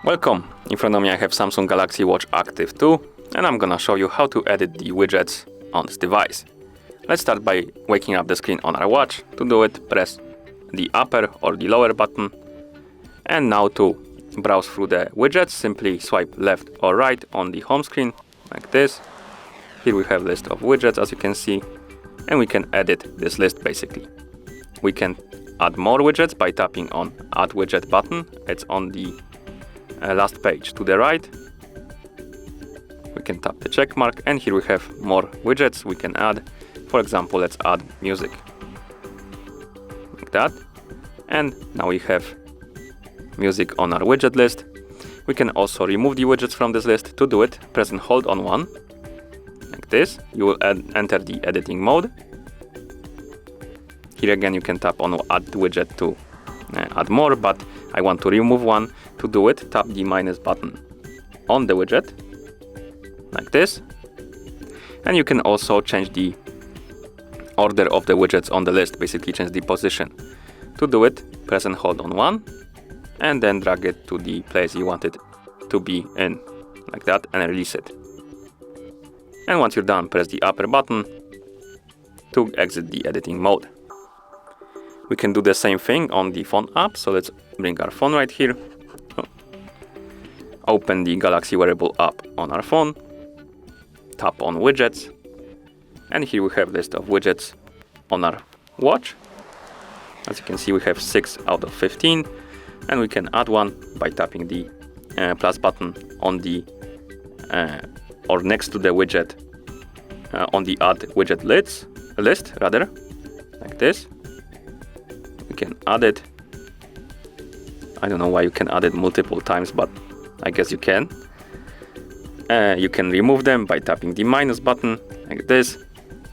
Welcome! In front of me I have Samsung Galaxy Watch Active 2 and I'm gonna show you how to edit the widgets on this device. Let's start by waking up the screen on our watch. To do it, press the upper or the lower button, and now to browse through the widgets, simply swipe left or right on the home screen like this. Here we have a list of widgets, as you can see, and we can edit this list basically. We can add more widgets by tapping on Add Widget button. It's on the last page to the right. We can tap the check mark, and here we have more widgets we can add. For example, let's add music like that, and now we have music on our widget list. We can also remove the widgets from this list. To do it, press and hold on one like this. You will enter the editing mode. Here again you can tap on Add Widget to add more, but I want to remove one. To do it, tap the minus button on the widget like this, and you can also change the order of the widgets on the list, basically change the position. To do it, press and hold on one and then drag it to the place you want it to be in like that and release it. And once you're done, press the upper button to exit the editing mode. We can do the same thing on the phone app, so let's bring our phone right here. Open the Galaxy Wearable app on our phone, tap on widgets, and here we have a list of widgets on our watch. As you can see, we have 6 out of 15, and we can add one by tapping the plus button on the or next to the widget on the Add Widget list like this. We can add it. I don't know why you can add it multiple times, but I guess you can. You can remove them by tapping the minus button like this,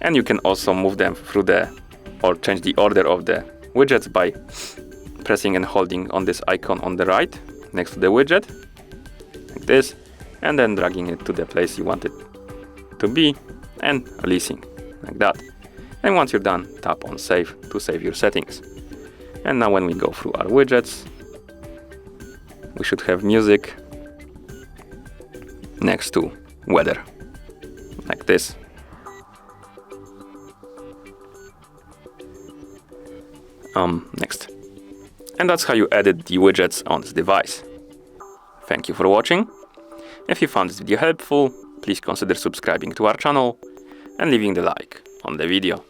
and you can also move them through or change the order of the widgets by pressing and holding on this icon on the right next to the widget like this, and then dragging it to the place you want it to be and releasing like that. And once you're done, tap on Save to save your settings. And now when we go through our widgets, we should have music next to weather like this. Next. And that's how you edit the widgets on this device. Thank you for watching. If you found this video helpful, please consider subscribing to our channel and leaving the like on the video.